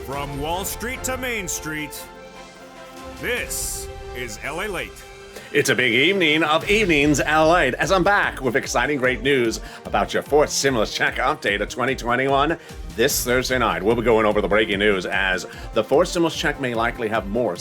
From Wall Street to Main Street, this is LALATE. It's a big evening of evenings, LALATE, as I'm back with exciting great news about your fourth stimulus check update of 2021. This Thursday night, we'll be going over the breaking news as the fourth stimulus check may likely have more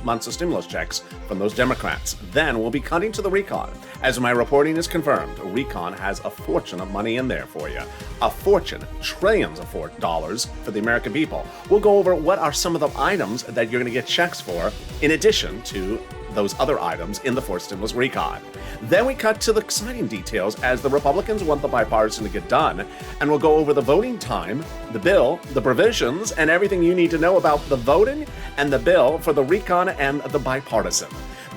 months of stimulus checks from those Democrats. Then we'll be cutting to the recon. As my reporting is confirmed, recon has a fortune of money in there for you. A fortune, trillions of dollars for the American people. We'll go over what are some of the items that you're going to get checks for, in addition to those other items in the fourth stimulus recon. Then we cut to the exciting details as the Republicans want the bipartisan to get done, and we'll go over the voting time, the bill, the provisions, and everything you need to know about the voting and the bill for the recon and the bipartisan.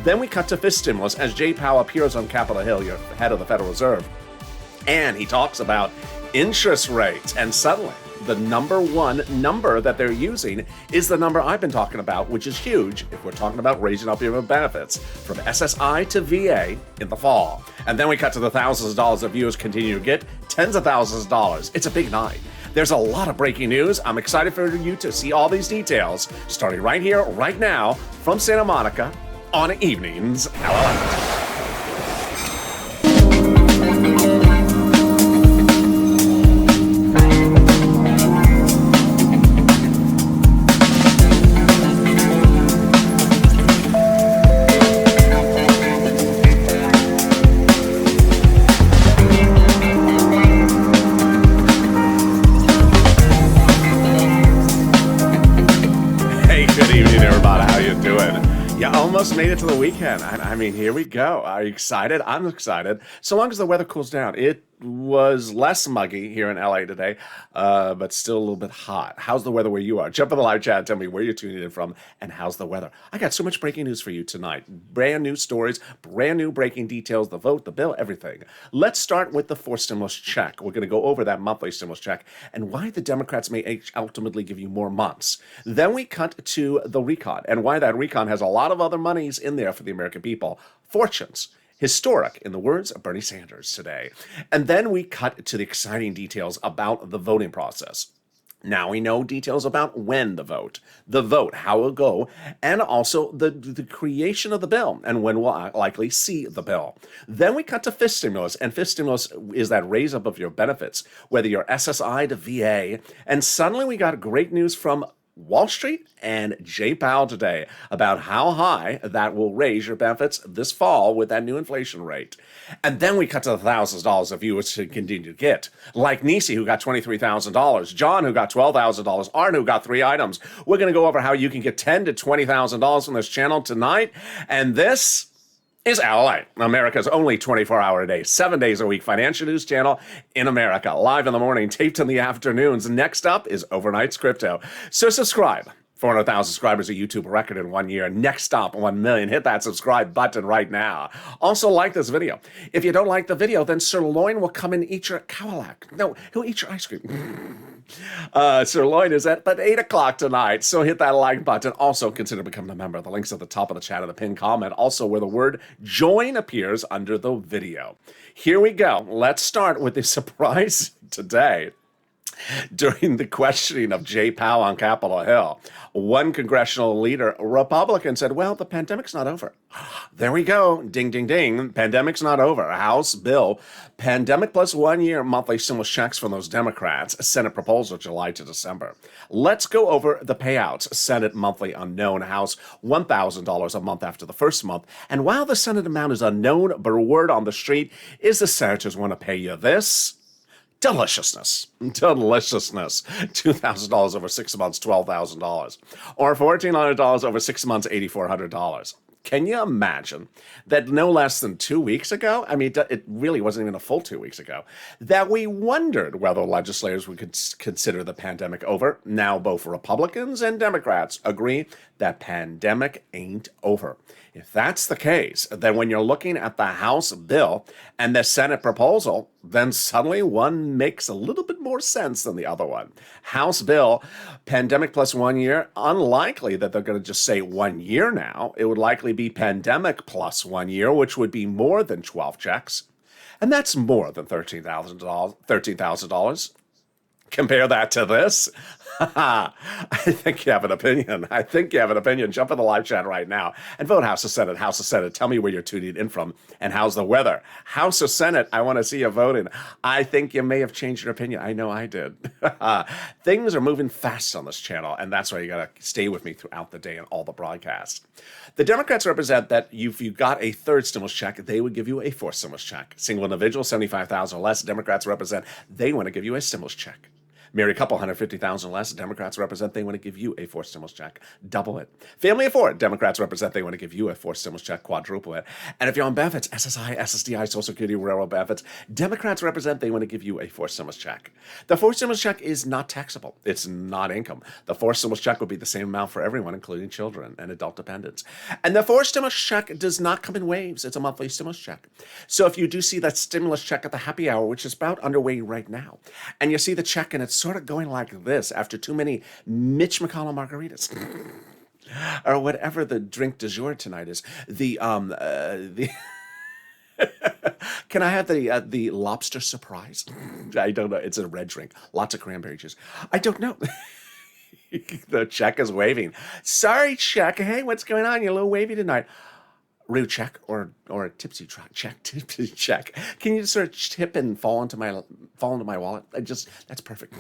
Then we cut to fifth stimulus as Jay Powell appears on Capitol Hill, your head of the Federal Reserve, and he talks about interest rates, and suddenly the number one number that they're using is the number I've been talking about, which is huge if we're talking about raising up your benefits from SSI to VA in the fall. And then we cut to the thousands of dollars that viewers continue to get, tens of thousands of dollars. It's a big night. There's a lot of breaking news. I'm excited for you to see all these details, starting right here, right now, from Santa Monica on Evenings LALATE. Almost made it to the weekend. I mean, here we go. Are you excited? I'm excited. So long as the weather cools down. It was less muggy here in LA today, but still a little bit hot. How's the weather where you are? Jump in the live chat and tell me where you're tuning in from and how's the weather. I got so much breaking news for you tonight. Brand new stories, brand new breaking details, the vote, the bill, everything. Let's start with the fourth stimulus check. We're going to go over that monthly stimulus check and why the Democrats may ultimately give you more months. Then we cut to the recon and why that recon has a lot of other monies in there for the American people. Fortunes. Historic, in the words of Bernie Sanders today. And then we cut to the exciting details about the voting process. Now we know details about when the vote, how it'll go, and also the creation of the bill and when we'll likely see the bill. Then we cut to fifth stimulus, and fifth stimulus is that raise up of your benefits, whether you're SSI to VA. And suddenly we got great news from Wall Street and Jay Powell today about how high that will raise your benefits this fall with that new inflation rate. And then we cut to the thousands of dollars of viewers to continue to get. Like Nisi, who got $23,000, John, who got $12,000, Arn, who got 3 items. We're going to go over how you can get $10,000 to $20,000 from this channel tonight. And this is LALATE, America's only 24-hour-a-day, 7 days a week financial news channel in America. Live in the morning, taped in the afternoons. Next up is Overnight's Crypto. So subscribe. 400,000 subscribers, a YouTube record in 1 year. Next stop, 1 million. Hit that subscribe button right now. Also, like this video. If you don't like the video, then Sirloin will come and eat your cowlack. No, he'll eat your ice cream. Sirloin is at 8 o'clock tonight, so hit that like button. Also, consider becoming a member. The link's at the top of the chat and the pinned comment, also where the word join appears under the video. Here we go. Let's start with the surprise today. During the questioning of Jay Powell on Capitol Hill, one congressional leader, Republican, said, well, the pandemic's not over. There we go. Ding, ding, ding. Pandemic's not over. House bill, pandemic plus 1 year monthly stimulus checks from those Democrats. Senate proposal, July to December. Let's go over the payouts. Senate monthly unknown. House, $1,000 a month after the first month. And while the Senate amount is unknown, but a word on the street is the senators want to pay you this. Deliciousness. $2,000 over 6 months, $12,000. Or $1,400 over 6 months, $8,400. Can you imagine that no less than 2 weeks ago, I mean, it really wasn't even a full 2 weeks ago, that we wondered whether legislators would consider the pandemic over. Now both Republicans and Democrats agree that pandemic ain't over. If that's the case, then when you're looking at the House bill and the Senate proposal, then suddenly one makes a little bit more sense than the other one. House bill, pandemic plus 1 year, unlikely that they're going to just say 1 year now. It would likely be pandemic plus 1 year, which would be more than 12 checks. And that's more than $13,000. Compare that to this. I think you have an opinion. I think you have an opinion. Jump in the live chat right now and vote House or Senate. House or Senate. Tell me where you're tuning in from and how's the weather. House or Senate. I want to see you voting. I think you may have changed your opinion. I know I did. Things are moving fast on this channel, and that's why you got to stay with me throughout the day and all the broadcasts. The Democrats represent that if you got a third stimulus check, they would give you a fourth stimulus check. Single individual, $75,000 or less. Democrats represent they want to give you a stimulus check. Married couple, $150,000 less. Democrats represent they want to give you a fourth stimulus check. Double it. Family of four. Democrats represent they want to give you a fourth stimulus check. Quadruple it. And if you're on benefits, SSI, SSDI, Social Security, Railroad benefits, Democrats represent they want to give you a fourth stimulus check. The fourth stimulus check is not taxable. It's not income. The fourth stimulus check will be the same amount for everyone, including children and adult dependents. And the fourth stimulus check does not come in waves. It's a monthly stimulus check. So if you do see that stimulus check at the happy hour, which is about underway right now, and you see the check and it's sort of going like this after too many Mitch McConnell margaritas or whatever the drink du jour tonight is. The can I have the lobster surprise? I don't know. It's a red drink. Lots of cranberry juice. I don't know. The check is waving. Sorry, check. Hey, what's going on? You're a little wavy tonight. Rude check or a tipsy check. Tipsy check. Can you sort of tip and fall into my wallet? That's perfect.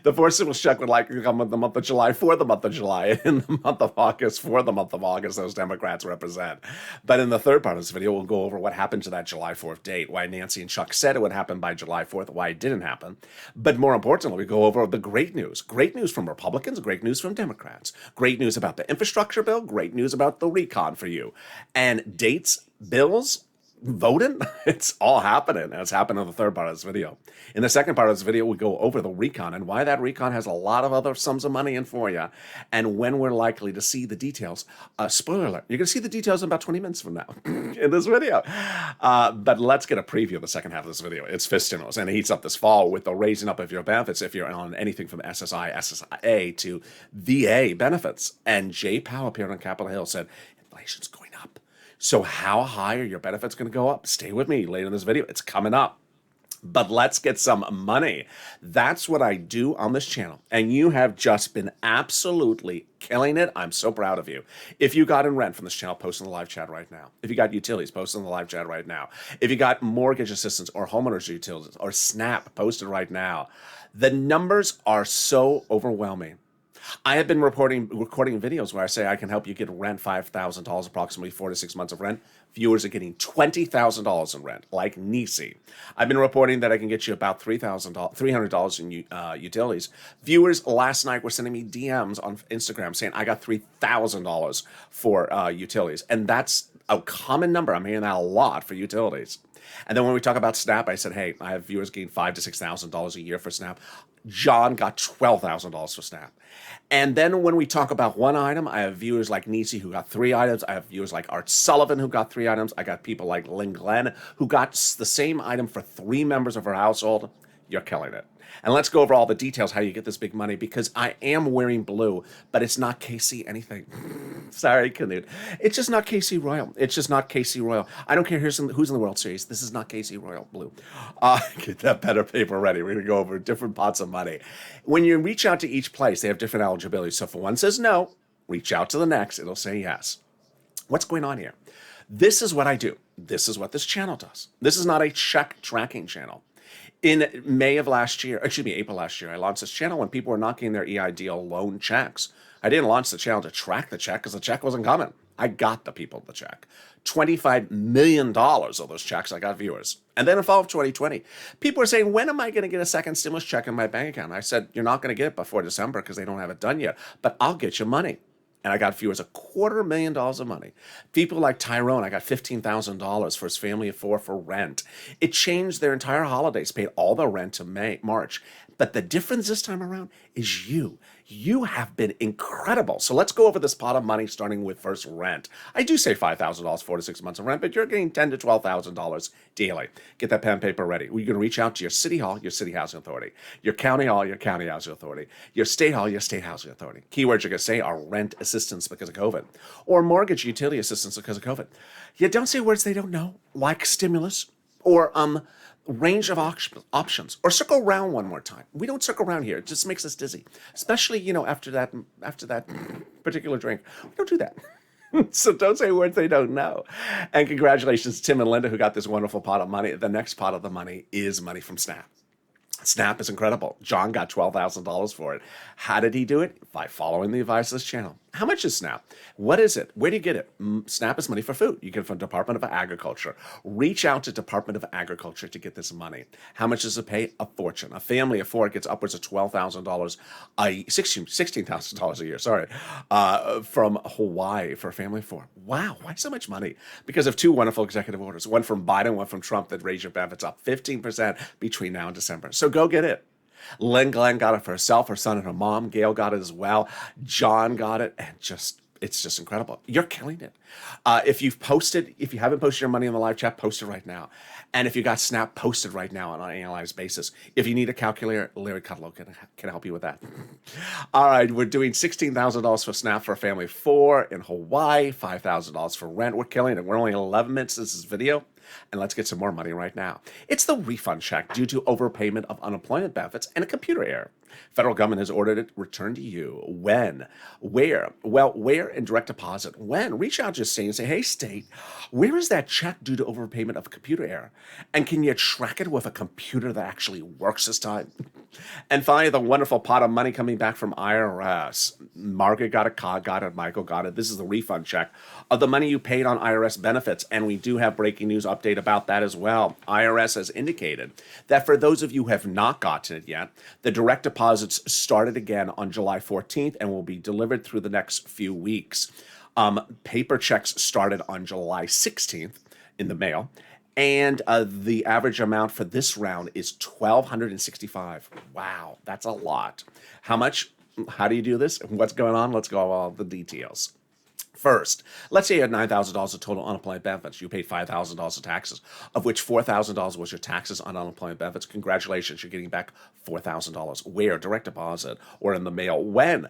The fourth stimulus check would like to come in the month of July for the month of July, in the month of August for the month of August. Those Democrats represent. But in the third part of this video, we'll go over what happened to that July 4th date, why Nancy and Chuck said it would happen by July 4th, why it didn't happen. But more importantly, we go over the great news. Great news from Republicans, great news from Democrats. Great news about the infrastructure bill, great news about the recon for you. And dates, bills, voting, it's all happening. And it's happening in the third part of this video. In the second part of this video, we go over the recon and why that recon has a lot of other sums of money in for you and when we're likely to see the details. Spoiler alert, you're going to see the details in about 20 minutes from now in this video. But let's get a preview of the second half of this video. It's fist stimulus and it heats up this fall with the raising up of your benefits if you're on anything from SSI, SSA to VA benefits. And Jay Powell appeared on Capitol Hill, said, inflation's going up. So how high are your benefits going to go up? Stay with me later in this video. It's coming up. But let's get some money. That's what I do on this channel. And you have just been absolutely killing it. I'm so proud of you. If you got in rent from this channel, post in the live chat right now. If you got utilities, post in the live chat right now. If you got mortgage assistance or homeowners utilities or SNAP, post it right now. The numbers are so overwhelming. I have been recording videos where I say I can help you get rent $5,000, approximately 4 to 6 months of rent. Viewers are getting $20,000 in rent, like Nisi. I've been reporting that I can get you about $300 in utilities. Viewers last night were sending me DMs on Instagram saying I got $3,000 for utilities, and that's a common number. I'm hearing that a lot for utilities. And then when we talk about SNAP, I said, hey, I have viewers getting $5,000 to $6,000 a year for SNAP. John got $12,000 for SNAP. And then when we talk about one item, I have viewers like Nisi who got 3 items. I have viewers like Art Sullivan who got 3 items. I got people like Lynn Glenn who got the same item for 3 members of her household. You're killing it. And let's go over all the details, how you get this big money, because I am wearing blue, but it's not KC anything. Sorry, Canute. It's just not KC Royal. It's just not KC Royal. I don't care who's in the World Series. This is not KC Royal blue. Get that better paper ready. We're going to go over different pots of money. When you reach out to each place, they have different eligibility. So if one says no, reach out to the next. It'll say yes. What's going on here? This is what I do. This is what this channel does. This is not a check tracking channel. In April last year, I launched this channel when people were knocking their EIDL loan checks. I didn't launch the channel to track the check because the check wasn't coming. I got the people the check. $25 million of those checks, I got viewers. And then in fall of 2020, people were saying, when am I going to get a second stimulus check in my bank account? I said, you're not going to get it before December because they don't have it done yet, but I'll get you money. And I got viewers $250,000 of money. People like Tyrone, I got $15,000 for his family of 4 for rent. It changed their entire holidays, paid all the rent to March. But the difference this time around is you. You have been incredible. So let's go over this pot of money, starting with first rent. I do say $5,000, 4 to 6 months of rent, but you're getting $10,000 to $12,000 daily. Get that pen and paper ready. You're going to reach out to your city hall, your city housing authority, your county hall, your county housing authority, your state hall, your state housing authority. Keywords you're going to say are rent assistance because of COVID, or mortgage utility assistance because of COVID. You don't say words they don't know, like stimulus, or range of options. Or circle around one more time. We don't circle around here. It just makes us dizzy, especially after that particular drink. We don't do that. So don't say words they don't know. And congratulations, Tim and Linda, who got this wonderful pot of money. The next pot of the money is money from Snap. Snap is incredible. John got $12,000 for it. How did he do it? By following the advice of this channel. How much is Snap? What is it? Where do you get it? Snap is money for food. You get it from Department of Agriculture. Reach out to Department of Agriculture to get this money. How much does it pay? A fortune. A family of four gets upwards of $12,000, $16,000 a year, sorry, from Hawaii for a family of four. Wow, why so much money? Because of two wonderful executive orders, one from Biden, one from Trump, that raise your benefits up 15% between now and December. So go get it. Lynn Glenn got it for herself, her son, and her mom. Gail got it as well. John got it, and it's just incredible. You're killing it. If you haven't posted your money in the live chat, post it right now. And if you got Snap, post it right now on an annualized basis. If you need a calculator, Larry Kudlow can help you with that. All right, we're doing $16,000 for Snap for a family of four in Hawaii, $5,000 for rent. We're killing it. We're only 11 minutes into this video. And let's get some more money right now. It's the refund check due to overpayment of unemployment benefits and a computer error. Federal government has ordered it returned to you. When? Where? Well, where and direct deposit? When? Reach out to your state and say, hey, state, where is that check due to overpayment of a computer error? And can you track it with a computer that actually works this time? And finally, the wonderful pot of money coming back from IRS. Margaret got it, Cog got it, Michael got it. This is the refund check of the money you paid on IRS benefits. And we do have breaking news update about that as well. IRS has indicated that for those of you who have not gotten it yet, the direct deposits started again on July 14th and will be delivered through the next few weeks. Paper checks started on July 16th in the mail. And the average amount for this round is $1,265. Wow, that's a lot. How much? How do you do this? What's going on? Let's go over all the details. First, let's say you had $9,000 of total unemployment benefits. You paid $5,000 of taxes, of which $4,000 was your taxes on unemployment benefits. Congratulations, you're getting back $4,000. Where? Direct deposit or in the mail. When?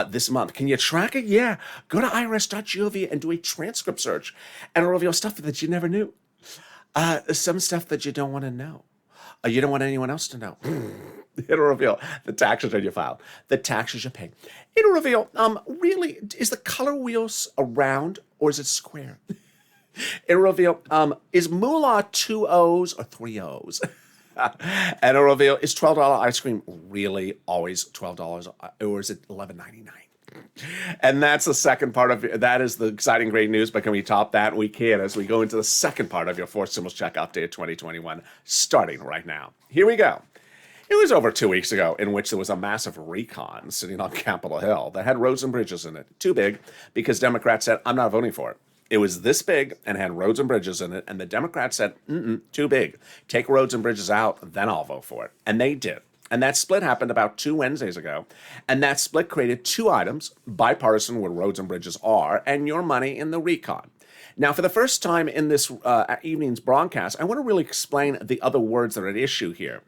This month. Can you track it? Yeah. Go to irs.gov and do a transcript search, and it'll reveal stuff that you never knew. Some stuff that you don't want to know. You don't want anyone else to know. It'll reveal the tax return you filed, the taxes you pay. It'll reveal, really, is the color wheels round or is it square? It'll reveal, is moolah 2 O's or 3 O's? And it'll reveal, is $12 ice cream really always $12 or is it $11.99? And that's the second part of that is the exciting great news, but can we top that? We can as we go into the second part of your Four Symbols Check Update 2021, starting right now. Here we go. It was over 2 weeks ago in which there was a massive recon sitting on Capitol Hill that had roads and bridges in it. Too big because Democrats said, I'm not voting for it. It was this big and had roads and bridges in it, and the Democrats said, too big. Take roads and bridges out, then I'll vote for it. And they did. And that split happened about 2 Wednesdays ago. And that split created two items, bipartisan, where roads and bridges are, and your money in the recon. Now, for the first time in this evening's broadcast, I want to really explain the other words that are at issue here.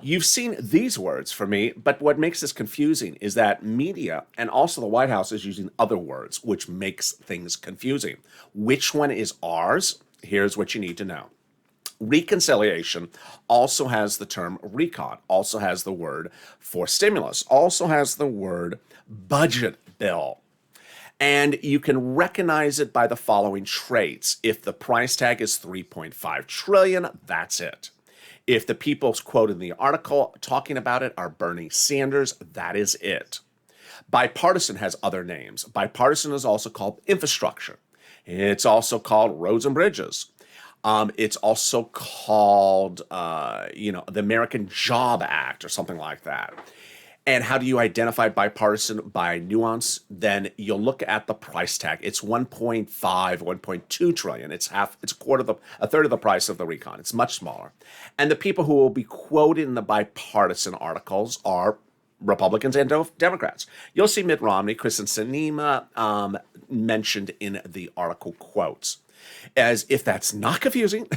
You've seen these words for me, but what makes this confusing is that media and also the White House is using other words, which makes things confusing. Which one is ours? Here's what you need to know. Reconciliation also has the term recon, also has the word for stimulus, also has the word budget bill. And you can recognize it by the following traits. If the price tag is 3.5 trillion, that's it. If the people quoted in the article talking about it are Bernie Sanders, that is it. Bipartisan has other names. Bipartisan is also called infrastructure. It's also called roads and bridges. It's also called, the American Job Act or something like that. And how do you identify bipartisan? By nuance? Then you'll look at the price tag. It's 1.5, 1.2 trillion. It's a third of the price of the recon. It's much smaller. And the people who will be quoted in the bipartisan articles are Republicans and Democrats. You'll see Mitt Romney, Kristen Sinema mentioned in the article quotes. As if that's not confusing,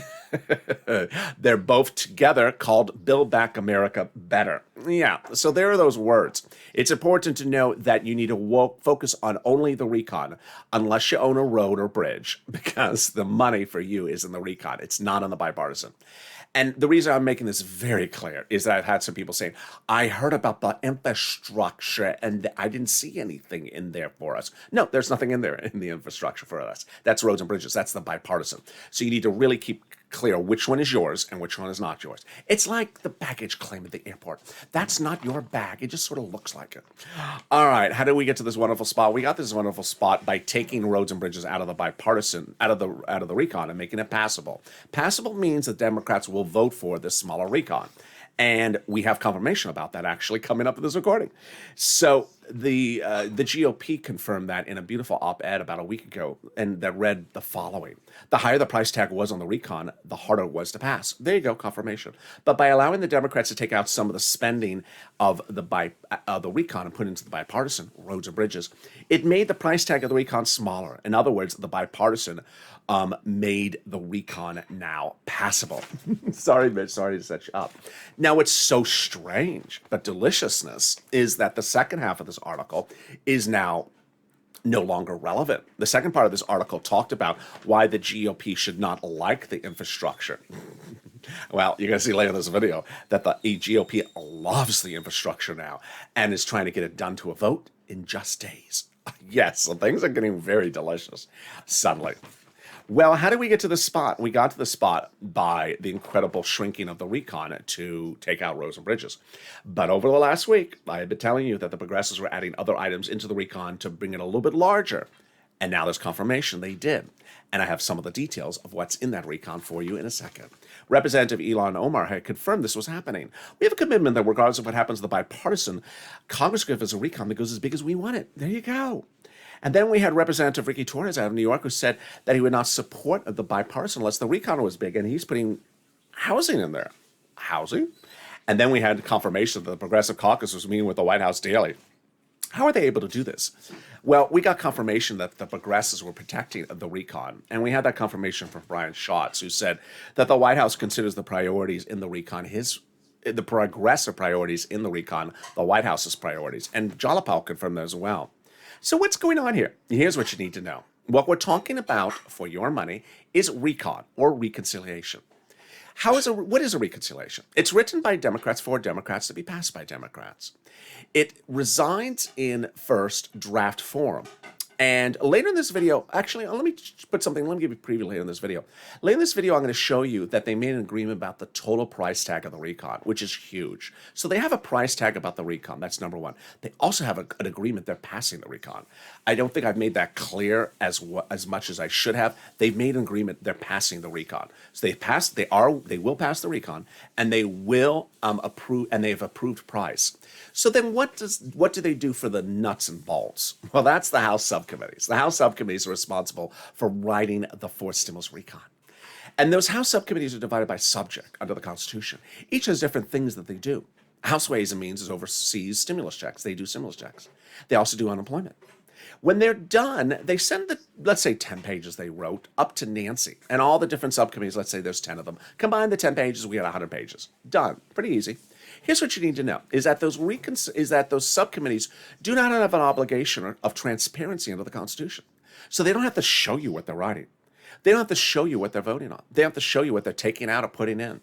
they're both together called Build Back America Better. Yeah, so there are those words. It's important to know that you need to focus on only the recon unless you own a road or bridge, because the money for you is in the recon. It's not on the bipartisan. And the reason I'm making this very clear is that I've had some people saying, I heard about the infrastructure and I didn't see anything in there for us. No, there's nothing in there in the infrastructure for us. That's roads and bridges. That's the bipartisan. So you need to really keep clear which one is yours and which one is not yours. It's like the baggage claim at the airport. That's not your bag. It just sort of looks like it. All right, how did we get to this wonderful spot? We got this wonderful spot by taking roads and bridges out of the bipartisan, out of the recon and making it passable. Passable means that Democrats will vote for this smaller recon. And we have confirmation about that actually coming up in this recording. So the GOP confirmed that in a beautiful op-ed about a week ago, and that read the following: the higher the price tag was on the recon, the harder it was to pass. There you go, confirmation. But by allowing the Democrats to take out some of the spending of the recon and put it into the bipartisan roads and bridges, it made the price tag of the recon smaller. In other words, the bipartisan made the recon now passable. Sorry, Mitch, sorry to set you up. Now, what's so strange but deliciousness is that the second half of this article is now no longer relevant. The second part of this article talked about why the GOP should not like the infrastructure. Well, you're going to see later in this video that the GOP loves the infrastructure now and is trying to get it done to a vote in just days. Yes, so things are getting very delicious suddenly. Well, how did we get to this spot? We got to the spot by the incredible shrinking of the recon to take out roads and bridges. But over the last week, I had been telling you that the progressives were adding other items into the recon to bring it a little bit larger. And now there's confirmation they did. And I have some of the details of what's in that recon for you in a second. Representative Ilhan Omar had confirmed this was happening. We have a commitment that regardless of what happens to the bipartisan, Congress gives us a recon that goes as big as we want it. There you go. And then we had Representative Ricky Torres out of New York who said that he would not support the bipartisan unless the recon was big, and he's putting housing in there. Housing? And then we had confirmation that the Progressive Caucus was meeting with the White House daily. How are they able to do this? Well, we got confirmation that the progressives were protecting the recon, and we had that confirmation from Brian Schatz, who said that the White House considers the priorities in the recon the progressive priorities in the recon, the White House's priorities, and Jalopal confirmed that as well. So what's going on here? Here's what you need to know. What we're talking about for your money is recon or reconciliation. What is a reconciliation? It's written by Democrats for Democrats to be passed by Democrats. It resides in first draft form. And later in this video, actually, let me give you a preview later in this video. Later in this video, I'm going to show you that they made an agreement about the total price tag of the recon, which is huge. So they have a price tag about the recon. That's number one. They also have an agreement they're passing the recon. I don't think I've made that clear as much as I should have. They've made an agreement they're passing the recon. So they will pass the recon, and they will approve, and they've approved price. So then what do they do for the nuts and bolts? Well, that's the House subcommittees. The House subcommittees are responsible for writing the fourth stimulus recon. And those House subcommittees are divided by subject under the Constitution. Each has different things that they do. House Ways and Means oversees stimulus checks. They do stimulus checks. They also do unemployment. When they're done, they send let's say 10 pages they wrote up to Nancy and all the different subcommittees. Let's say there's 10 of them. Combine the 10 pages, we got 100 pages. Done. Pretty easy. Here's what you need to know, is that those subcommittees do not have an obligation of transparency under the Constitution. So they don't have to show you what they're writing. They don't have to show you what they're voting on. They have to show you what they're taking out or putting in.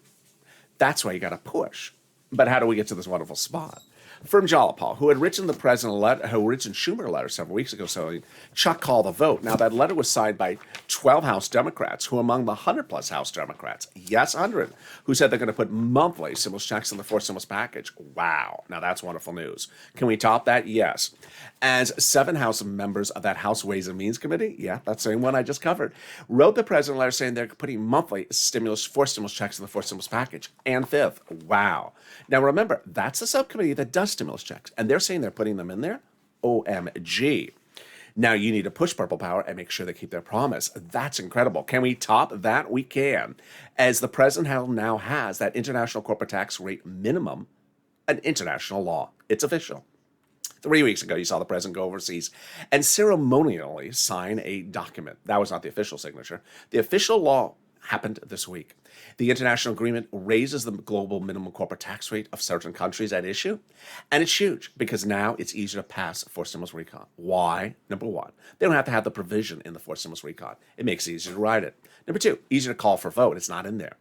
That's why you got to push. But how do we get to this wonderful spot? From Jalopal, who had written the president Schumer a letter several weeks ago saying Chuck called the vote. Now, that letter was signed by 12 House Democrats, who among the 100-plus House Democrats, yes, 100, who said they're going to put monthly stimulus checks in the fourth stimulus package. Wow. Now, that's wonderful news. Can we top that? Yes. As 7 House members of that House Ways and Means Committee, yeah, that same one I just covered, wrote the president a letter saying they're putting monthly fourth stimulus checks in the fourth stimulus package. And fifth. Wow. Now, remember, that's the subcommittee that does stimulus checks, and they're saying they're putting them in there. OMG. Now you need to push Purple Power and make sure they keep their promise. That's incredible. Can we top that? We can. As the president now has that international corporate tax rate minimum, an international law. It's official. 3 weeks ago, you saw the president go overseas and ceremonially sign a document. That was not the official signature. The official law happened this week. The international agreement raises the global minimum corporate tax rate of certain countries at issue, and it's huge because now it's easier to pass for stimulus recon. Why? Number one, they don't have to have the provision in the for stimulus recon. It makes it easier to write it. Number two, easier to call for vote. It's not in there.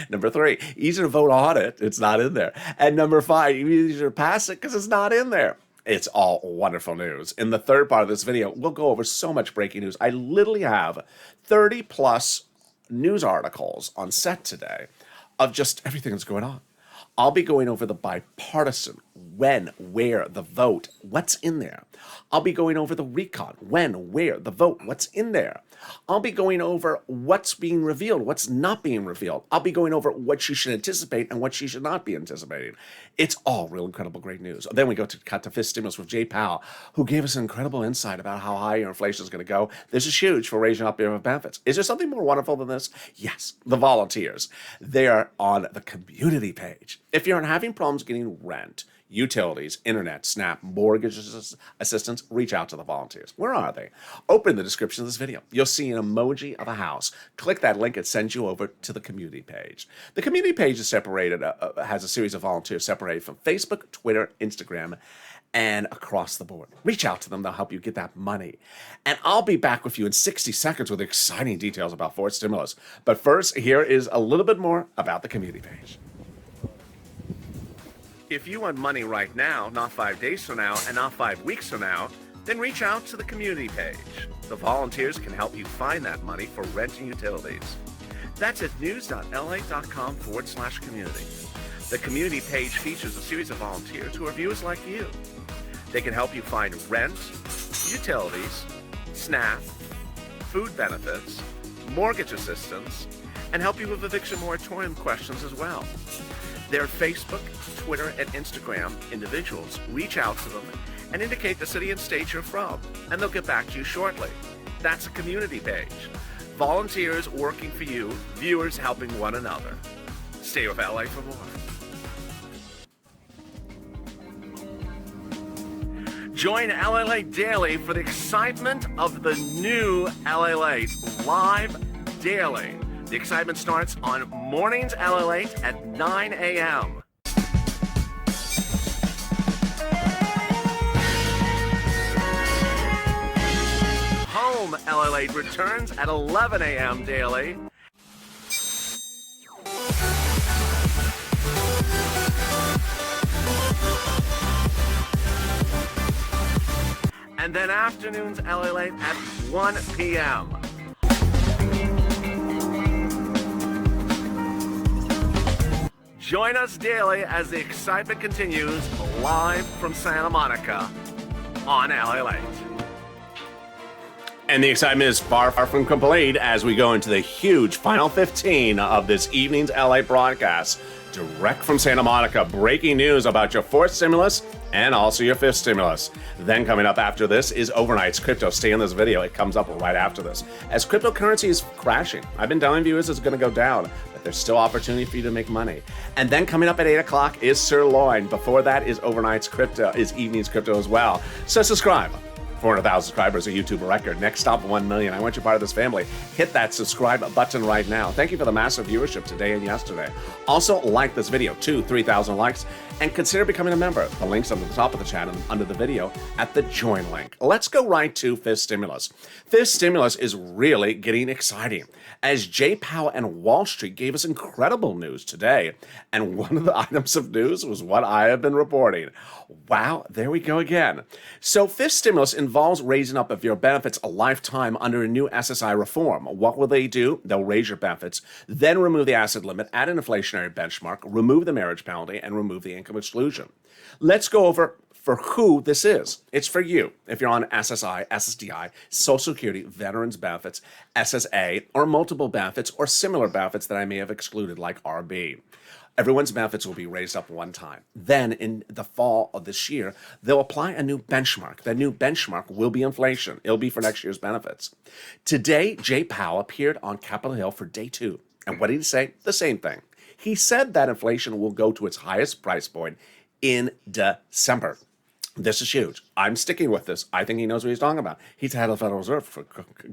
Number three, easier to vote on it. It's not in there. And number five, easier to pass it because it's not in there. It's all wonderful news. In the third part of this video, we'll go over so much breaking news. I literally have 30 plus news articles on set today of just everything that's going on. I'll be going over the bipartisan, when, where, the vote, what's in there. I'll be going over the recon, when, where, the vote, what's in there. I'll be going over what's being revealed, what's not being revealed. I'll be going over what you should anticipate and what you should not be anticipating. It's all real incredible great news. Then we cut to fifth stimulus with Jay Powell, who gave us an incredible insight about how high your inflation is going to go. This is huge for raising up your benefits. Is there something more wonderful than this? Yes, the volunteers. They are on the community page. If you're having problems getting rent, utilities, internet, SNAP, mortgage assistance, reach out to the volunteers. Where are they? Open the description of this video. You'll see an emoji of a house. Click that link. It sends you over to the community page. The community page is separated, has a series of volunteers separated from Facebook, Twitter, Instagram, and across the board. Reach out to them. They'll help you get that money. And I'll be back with you in 60 seconds with exciting details about fourth stimulus. But first, here is a little bit more about the community page. If you want money right now, not 5 days from now, and not 5 weeks from now, then reach out to the community page. The volunteers can help you find that money for rent and utilities. That's at news.la.com/community. The community page features a series of volunteers who are viewers like you. They can help you find rent, utilities, SNAP, food benefits, mortgage assistance, and help you with eviction moratorium questions as well. Their Facebook, Twitter, and Instagram individuals reach out to them and indicate the city and state you're from, and they'll get back to you shortly. That's a community page. Volunteers working for you, viewers helping one another. Stay with LA for more. Join LALATE Daily for the excitement of the new LALATE live daily. The excitement starts on mornings LALATE at 9 a.m. Home LALATE returns at 11 a.m. daily. And then afternoons LALATE at 1 p.m. Join us daily as the excitement continues live from Santa Monica on LALATE. And the excitement is far, far from complete as we go into the huge final 15 of this evening's LA broadcast. Direct from Santa Monica, breaking news about your fourth stimulus and also your fifth stimulus. Then coming up after this is Overnight's Crypto. Stay in this video. It comes up right after this. As cryptocurrency is crashing, I've been telling viewers it's going to go down, but there's still opportunity for you to make money. And then coming up at 8 o'clock is Sirloin. Before that is Overnight's Crypto, is Evening's Crypto as well. So subscribe. 400,000 subscribers, a YouTube record. Next stop, 1 million. I want you part of this family. Hit that subscribe button right now. Thank you for the massive viewership today and yesterday. Also, like this video, 3,000 likes, and consider becoming a member. The link's under the top of the channel, under the video, at the join link. Let's go right to fifth stimulus. Fifth stimulus is really getting exciting, as Jay Powell and Wall Street gave us incredible news today. And one of the items of news was what I have been reporting. Wow, there we go again. So fifth stimulus involves raising up of your benefits a lifetime under a new SSI reform. What will they do? They'll raise your benefits, then remove the asset limit, add an inflationary benchmark, remove the marriage penalty, and remove the income exclusion. Let's go over for who this is. It's for you. If you're on SSI, SSDI, Social Security, Veterans Benefits, SSA, or multiple benefits or similar benefits that I may have excluded like RB. Everyone's benefits will be raised up one time. Then in the fall of this year, they'll apply a new benchmark. That new benchmark will be inflation. It'll be for next year's benefits. Today, Jay Powell appeared on Capitol Hill for day 2. And what did he say? The same thing. He said that inflation will go to its highest price point in December. This is huge. I'm sticking with this. I think he knows what he's talking about. He's the head of the Federal Reserve, for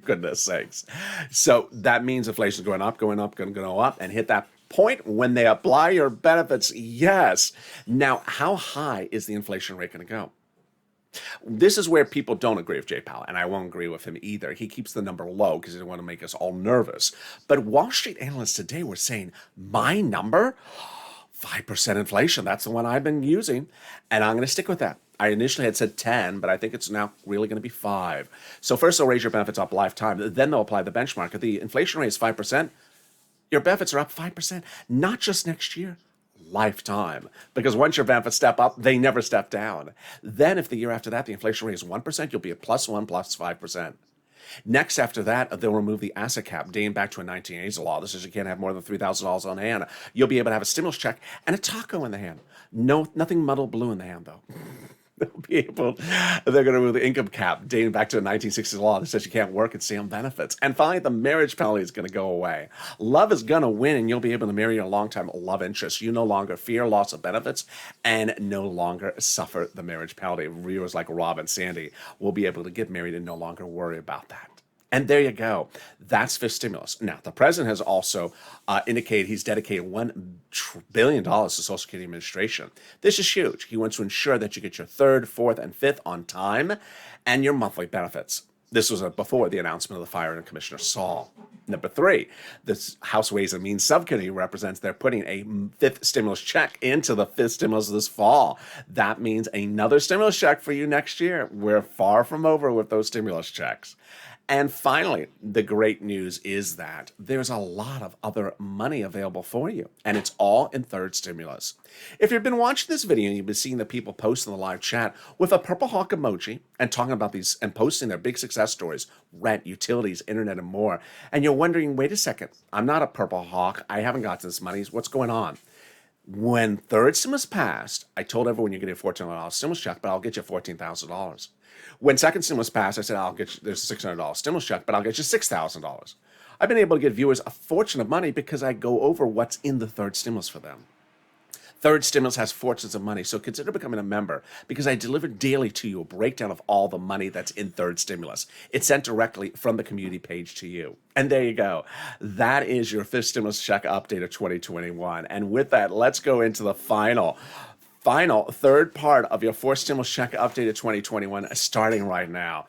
goodness sakes. So that means inflation is going up, going up, going to go up, and hit that point when they apply your benefits. Yes. Now, how high is the inflation rate going to go? This is where people don't agree with Jay Powell, and I won't agree with him either. He keeps the number low because he doesn't want to make us all nervous. But Wall Street analysts today were saying, my number? 5% inflation. That's the one I've been using, and I'm going to stick with that. I initially had said 10, but I think it's now really going to be 5. So first they'll raise your benefits up lifetime. Then they'll apply the benchmark. If the inflation rate is 5%, your benefits are up 5%, not just next year, lifetime. Because once your benefits step up, they never step down. Then if the year after that, the inflation rate is 1%, you'll be at +1 plus 5%. Next, after that, they'll remove the asset cap dating back to a 1980s law. This is you can't have more than $3,000 on hand. You'll be able to have a stimulus check and a taco in the hand. No, nothing muddled blue in the hand, though. They'll be able, they're going to remove the income cap dating back to a 1960s law that says you can't work and stay on benefits. And finally, the marriage penalty is going to go away. Love is going to win, and you'll be able to marry your long-time love interest. You no longer fear loss of benefits and no longer suffer the marriage penalty. Viewers like Rob and Sandy will be able to get married and no longer worry about that. And there you go. That's fifth stimulus. Now, the president has also indicated he's dedicated $1 billion to Social Security Administration. This is huge. He wants to ensure that you get your third, fourth, and fifth on time and your monthly benefits. This was before the announcement of the firing of Commissioner Saul. Number 3, the House Ways and Means Subcommittee represents they're putting a fifth stimulus check into the fifth stimulus this fall. That means another stimulus check for you next year. We're far from over with those stimulus checks. And finally, the great news is that there's a lot of other money available for you, and it's all in third stimulus. If you've been watching this video and you've been seeing the people post in the live chat with a purple hawk emoji and talking about these and posting their big success stories, rent, utilities, internet, and more, and you're wondering, wait a second, I'm not a purple hawk, I haven't got this money, what's going on? When third stimulus passed, I told everyone you're getting a $1,400 stimulus check, but I'll get you $14,000. When second stimulus passed, I said, I'll get you, there's a $600 stimulus check, but I'll get you $6,000. I've been able to get viewers a fortune of money because I go over what's in the third stimulus for them. Third stimulus has fortunes of money, so consider becoming a member because I deliver daily to you a breakdown of all the money that's in third stimulus. It's sent directly from the community page to you. And there you go. That is your fifth stimulus check update of 2021. And with that, let's go into the final third part of your fourth stimulus check update of 2021 starting right now.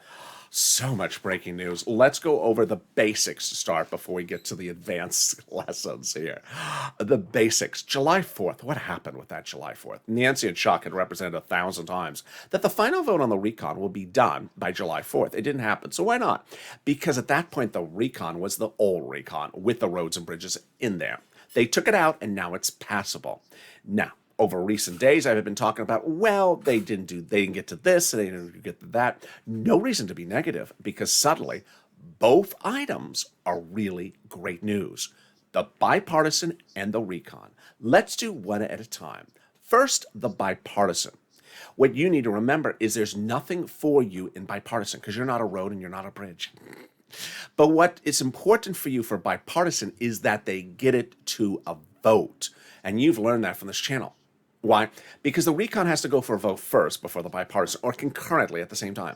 So much breaking news. Let's go over the basics to start before we get to the advanced lessons here. The basics. July 4th. What happened with that July 4th? Nancy and Chuck had represented 1,000 times that the final vote on the recon will be done by July 4th. It didn't happen. So why not? Because at that point, the recon was the old recon with the roads and bridges in there. They took it out, and now it's passable. Now, over recent days, I've been talking about, well, they didn't get to this, they didn't get to that. No reason to be negative because suddenly both items are really great news. The bipartisan and the recon. Let's do one at a time. First, the bipartisan. What you need to remember is there's nothing for you in bipartisan because you're not a road and you're not a bridge. But what is important for you for bipartisan is that they get it to a vote. And you've learned that from this channel. Why? Because the recon has to go for a vote first before the bipartisan, or concurrently at the same time.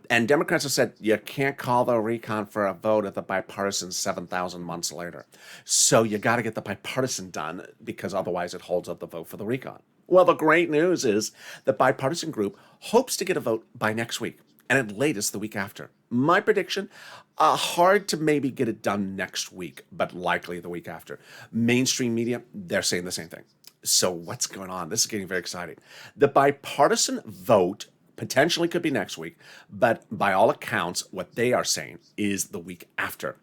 And Democrats have said you can't call the recon for a vote at the bipartisan 7,000 months later. So you got to get the bipartisan done because otherwise it holds up the vote for the recon. Well, the great news is the bipartisan group hopes to get a vote by next week and at latest the week after. My prediction, hard to maybe get it done next week, but likely the week after. Mainstream media, they're saying the same thing. So what's going on? This is getting very exciting. The bipartisan vote potentially could be next week, but by all accounts, what they are saying is the week after.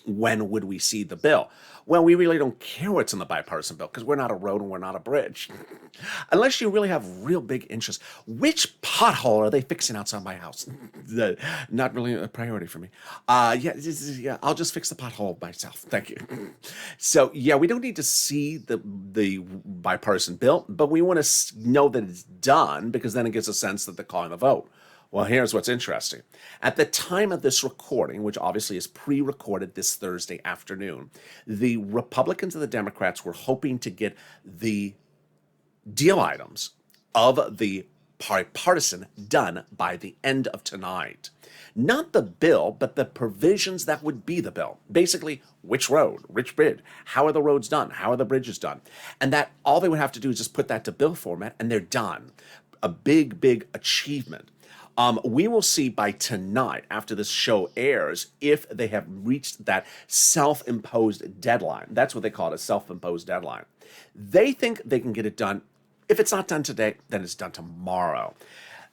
When would we see the bill? Well, we really don't care what's in the bipartisan bill because we're not a road and we're not a bridge. Unless you really have real big interest. Which pothole are they fixing outside my house? Not really a priority for me. Yeah, I'll just fix the pothole myself. Thank you. So, yeah, we don't need to see the bipartisan bill, but we want to know that it's done because then it gives a sense that they're calling the vote. Well, here's what's interesting. At the time of this recording, which obviously is pre-recorded this Thursday afternoon, the Republicans and the Democrats were hoping to get the deal items of the bipartisan done by the end of tonight. Not the bill, but the provisions that would be the bill. Basically, which road, which bridge, how are the roads done, how are the bridges done? And that all they would have to do is just put that to bill format and they're done. A big, big achievement. We will see by tonight, after this show airs, if they have reached that self-imposed deadline. That's what they call it, a self-imposed deadline. They think they can get it done. If it's not done today, then it's done tomorrow.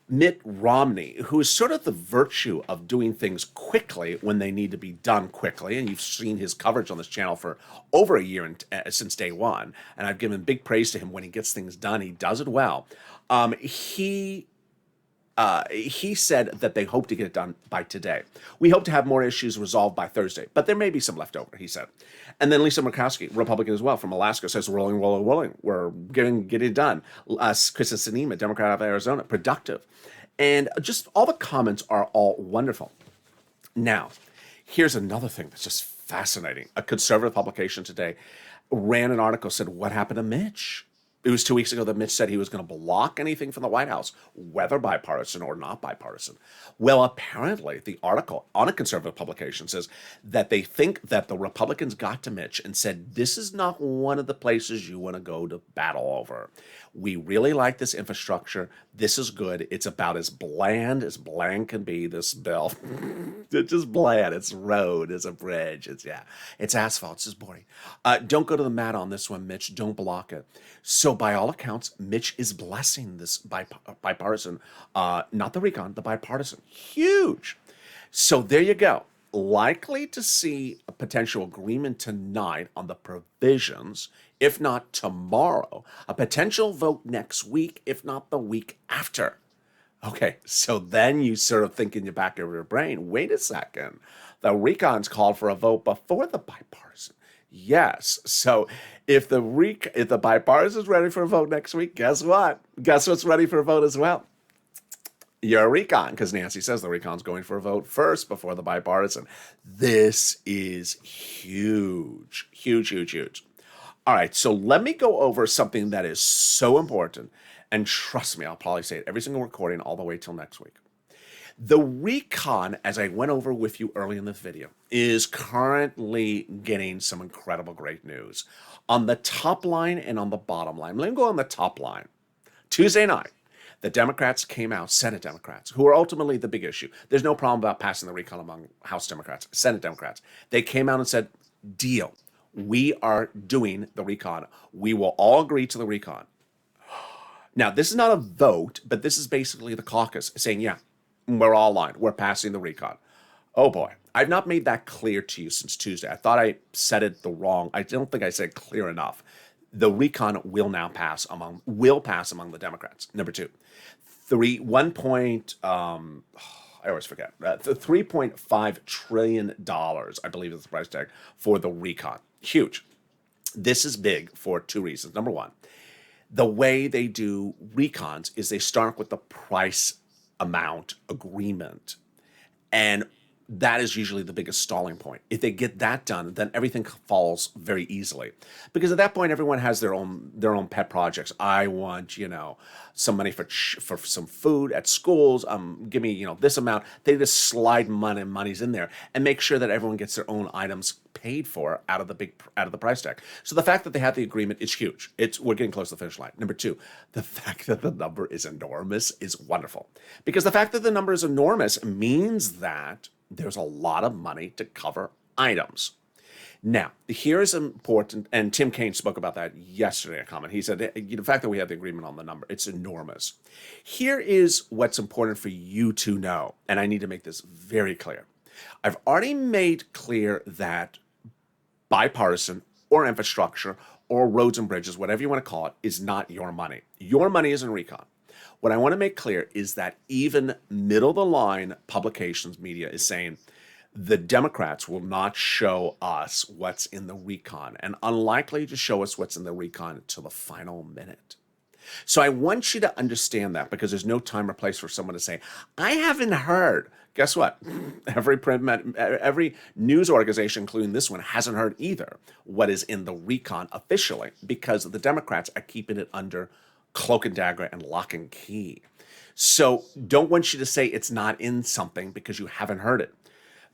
Mitt Romney, who is sort of the virtue of doing things quickly when they need to be done quickly, and you've seen his coverage on this channel for over a year since day one, and I've given big praise to him when he gets things done. He does it well. He said that they hope to get it done by today. We hope to have more issues resolved by Thursday, but there may be some left over, he said. And then Lisa Murkowski, Republican as well, from Alaska, says rolling, rolling, rolling. We're getting it done. Kristen Sinema, Democrat of Arizona, productive. And just all the comments are all wonderful. Now, here's another thing that's just fascinating. A conservative publication today ran an article, said, what happened to Mitch? It was 2 weeks ago that Mitch said he was going to block anything from the White House, whether bipartisan or not bipartisan. Well, apparently, the article on a conservative publication says that they think that the Republicans got to Mitch and said, this is not one of the places you want to go to battle over. We really like this infrastructure. This is good. It's about as bland can be, this bill. It's just bland. It's road. It's a bridge. It's asphalt. It's just boring. Don't go to the mat on this one, Mitch. Don't block it. So by all accounts, Mitch is blessing this bipartisan, not the recon, the bipartisan. Huge. So there you go. Likely to see a potential agreement tonight on the provisions, if not tomorrow. A potential vote next week, if not the week after. Okay, so then you sort of think in the back of your brain, wait a second. The recon's called for a vote before the bipartisan. Yes. So if the bipartisan is ready for a vote next week, guess what? Guess what's ready for a vote as well? Your recon, because Nancy says the recon's going for a vote first before the bipartisan. This is huge, huge, huge, huge. All right, so let me go over something that is so important, and trust me, I'll probably say it every single recording all the way till next week. The recon, as I went over with you early in this video, is currently getting some incredible great news. On the top line and on the bottom line. Let me go on the top line. Tuesday night, the Democrats came out, Senate Democrats, who are ultimately the big issue. There's no problem about passing the recon among House Democrats, Senate Democrats. They came out and said, deal. We are doing the recon. We will all agree to the recon. Now, this is not a vote, but this is basically the caucus saying, yeah, we're all aligned. We're passing the recon. Oh boy. I've not made that clear to you since Tuesday. I thought I said it wrong. I don't think I said it clear enough. The recon will now pass among the Democrats. Number two, I always forget. $3.5 trillion, I believe is the price tag for the recon. Huge. This is big for two reasons. Number one, the way they do recons is they start with the price amount agreement. And that is usually the biggest stalling point. If they get that done, then everything falls very easily. Because at that point, everyone has their own pet projects. I want, some money for some food at schools. Give me, this amount. They just slide monies in there and make sure that everyone gets their own items paid for out of the price tag. So the fact that they have the agreement is huge. We're getting close to the finish line. Number two, the fact that the number is enormous is wonderful. Because the fact that the number is enormous means that there's a lot of money to cover items. Now, here is important, and Tim Kaine spoke about that yesterday, a comment. He said, the fact that we have the agreement on the number, it's enormous. Here is what's important for you to know, and I need to make this very clear. I've already made clear that bipartisan or infrastructure or roads and bridges, whatever you want to call it, is not your money. Your money is in recon. What I want to make clear is that even middle-of-the-line publications, media, is saying the Democrats will not show us what's in the recon and unlikely to show us what's in the recon until the final minute. So I want you to understand that because there's no time or place for someone to say, I haven't heard. Guess what? Every news organization, including this one, hasn't heard either what is in the recon officially because the Democrats are keeping it under cloak and dagger and lock and key. So don't want you to say it's not in something because you haven't heard it.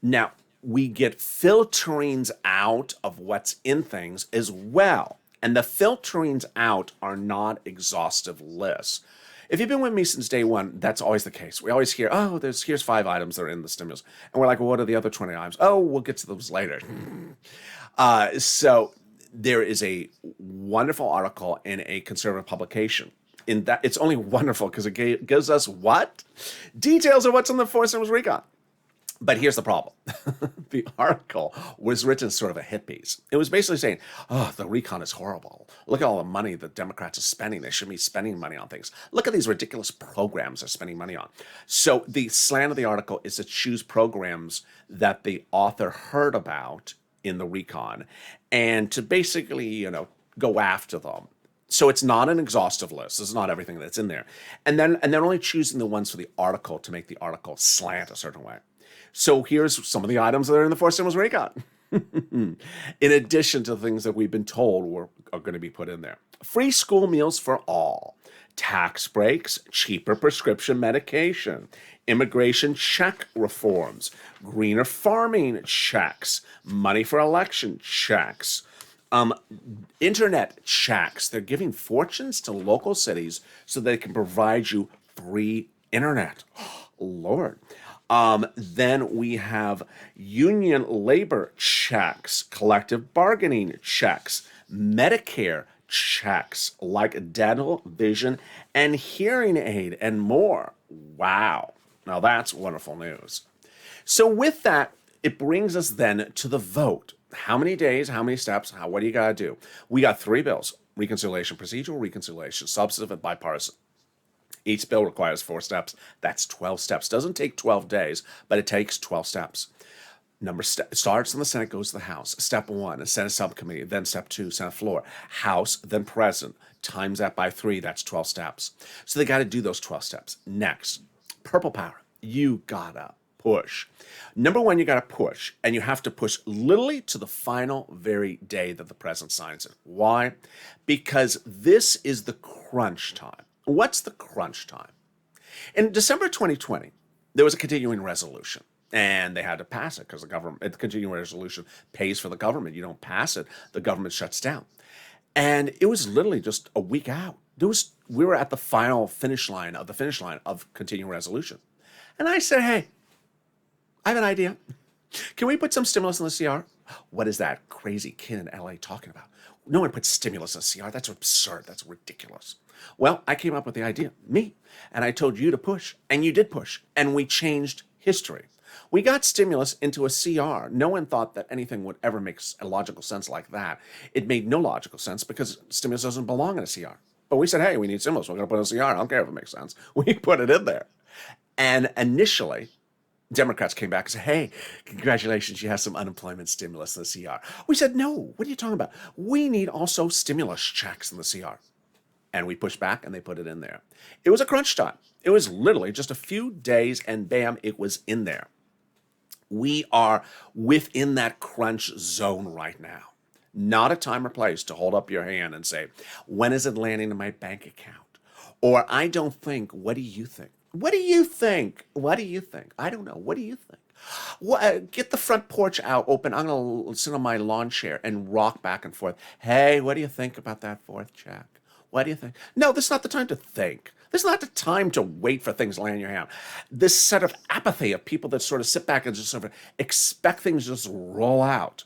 Now, we get filterings out of what's in things as well. And the filterings out are not exhaustive lists. If you've been with me since day one, that's always the case. We always hear, oh, here's 5 items that are in the stimulus. And we're like, well, what are the other 20 items? Oh, we'll get to those later. So there is a wonderful article in a conservative publication. In that, it's only wonderful because it gives us what? Details of what's in the Fourth Stimulus recon. But here's the problem. The article was written sort of a hit piece. It was basically saying, oh, the recon is horrible. Look at all the money the Democrats are spending. They shouldn't be spending money on things. Look at these ridiculous programs they're spending money on. So the slant of the article is to choose programs that the author heard about in the recon and to basically, go after them. So it's not an exhaustive list. This is not everything that's in there. And then only choosing the ones for the article to make the article slant a certain way. So here's some of the items that are in the Fourth Stimulus recon. In addition to the things that we've been told are going to be put in there. Free school meals for all. Tax breaks, cheaper prescription medication, immigration check reforms, greener farming checks, money for election checks, internet checks. They're giving fortunes to local cities so they can provide you free internet. Lord. Then we have union labor checks, collective bargaining checks, Medicare checks like dental, vision, and hearing aid, and more. Wow. Now that's wonderful news. So with that, it brings us then to the vote. How many days, how many steps, what do you got to do? We got 3 bills: reconciliation procedural, reconciliation substantive, and bipartisan. Each bill requires 4 steps. That's 12 steps. Doesn't take 12 days, but it takes 12 steps. Starts in the Senate, goes to the House. Step 1, a Senate subcommittee. Then step 2, Senate floor. House, then President. Times that by 3, that's 12 steps. So they got to do those 12 steps. Next, purple power. You gotta push. Number 1, you gotta push. And you have to push literally to the final very day that the President signs it. Why? Because this is the crunch time. What's the crunch time? In December 2020, there was a continuing resolution, and they had to pass it because the continuing resolution pays for the government. You don't pass it, the government shuts down. And it was literally just a week out. We were at the final finish line of continuing resolution. And I said, hey, I have an idea. Can we put some stimulus in the CR? What is that crazy kid in LA talking about? No one puts stimulus in CR. That's absurd. That's ridiculous. Well, I came up with the idea, me, and I told you to push, and you did push, and we changed history. We got stimulus into a CR. No one thought that anything would ever make a logical sense like that. It made no logical sense because stimulus doesn't belong in a CR. But we said, hey, we need stimulus. We're going to put it in a CR. I don't care if it makes sense. We put it in there. And initially, Democrats came back and said, hey, congratulations, you have some unemployment stimulus in the CR. We said, no, what are you talking about? We need also stimulus checks in the CR. And we pushed back and they put it in there. It was a crunch time. It was literally just a few days and bam, it was in there. We are within that crunch zone right now. Not a time or place to hold up your hand and say, when is it landing in my bank account? Or I don't think, what do you think? What do you think? What do you think? I don't know. What do you think? Well, get the front porch out open. I'm going to sit on my lawn chair and rock back and forth. Hey, what do you think about that 4th check? What do you think? No, this is not the time to think. This is not the time to wait for things to land in your hand. This set of apathy of people that sort of sit back and just sort of expect things to just roll out.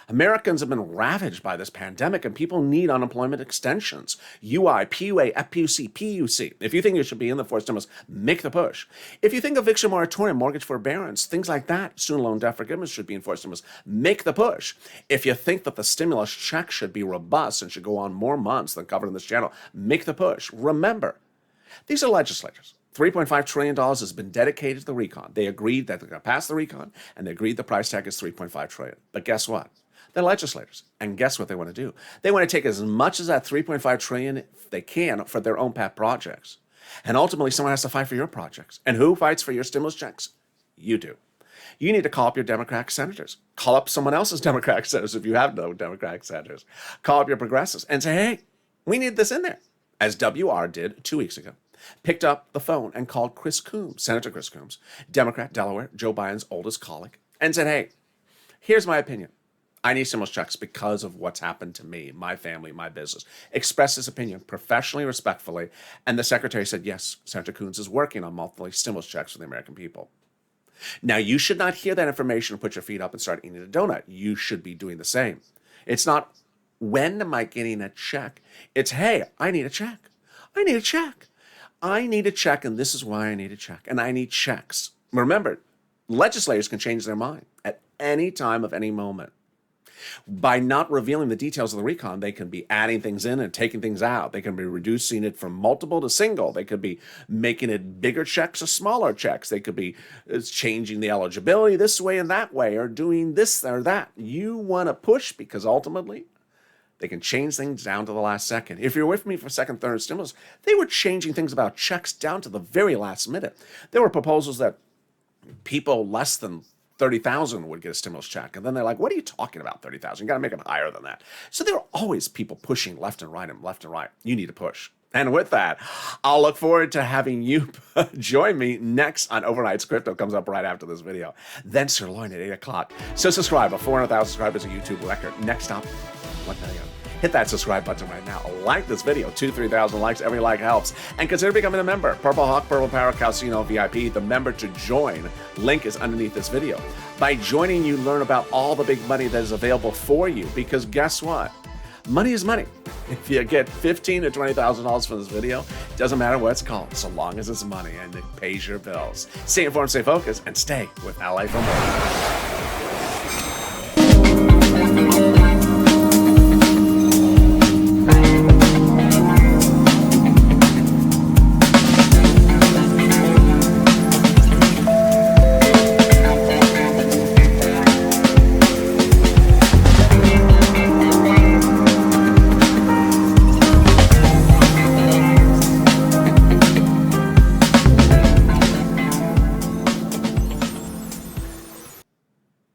Americans have been ravaged by this pandemic, and people need unemployment extensions. UI, PUA, FPUC, PUC. If you think it should be in the fourth stimulus, make the push. If you think eviction moratorium, mortgage forbearance, things like that, student loan debt forgiveness should be in fourth stimulus, make the push. If you think that the stimulus check should be robust and should go on more months than covered in this channel, make the push. Remember, these are legislators. $3.5 trillion has been dedicated to the recon. They agreed that they're going to pass the recon, and they agreed the price tag is $3.5 trillion. But guess what? They're legislators. And guess what they want to do? They want to take as much as that $3.5 trillion they can for their own pet projects. And ultimately, someone has to fight for your projects. And who fights for your stimulus checks? You do. You need to call up your Democratic senators. Call up someone else's Democratic senators if you have no Democratic senators. Call up your progressives and say, hey, we need this in there. as WR did 2 weeks ago, picked up the phone and called Chris Coons, Senator Chris Coons, Democrat, Delaware, Joe Biden's oldest colleague, and said, hey, here's my opinion. I need stimulus checks because of what's happened to me, my family, my business. Expressed his opinion professionally, respectfully, and the secretary said, yes, Senator Coons is working on monthly stimulus checks for the American people. Now, you should not hear that information and put your feet up and start eating a donut. You should be doing the same. It's not, when am I getting a check? It's, hey, I need a check. I need a check. I need a check, and this is why I need a check. And I need checks. Remember, legislators can change their mind at any time of any moment. By not revealing the details of the recon, they can be adding things in and taking things out. They can be reducing it from multiple to single. They could be making it bigger checks or smaller checks. They could be changing the eligibility this way and that way, or doing this or that. You want to push because ultimately they can change things down to the last second. If you're with me for second, third stimulus, they were changing things about checks down to the very last minute. There were proposals that people less than 30,000 would get a stimulus check. And then they're like, what are you talking about, 30,000? You got to make it higher than that. So there are always people pushing left and right and left and right. You need to push. And with that, I'll look forward to having you join me next on Overnight's Crypto. Comes up right after this video. Then Sirloin at 8 o'clock. So subscribe. 400,000 subscribers, a YouTube record. Next up, what the hell? Hit that subscribe button right now. Like this video. 2,000-3,000 likes. Every like helps. And consider becoming a member. Purple Hawk, Purple Power, Calcino VIP. The member to join. Link is underneath this video. By joining, you learn about all the big money that is available for you. Because guess what? Money is money. If you get $15,000 to $20,000 from this video, it doesn't matter what it's called, so long as it's money and it pays your bills. Stay informed, stay focused, and stay with LA for more.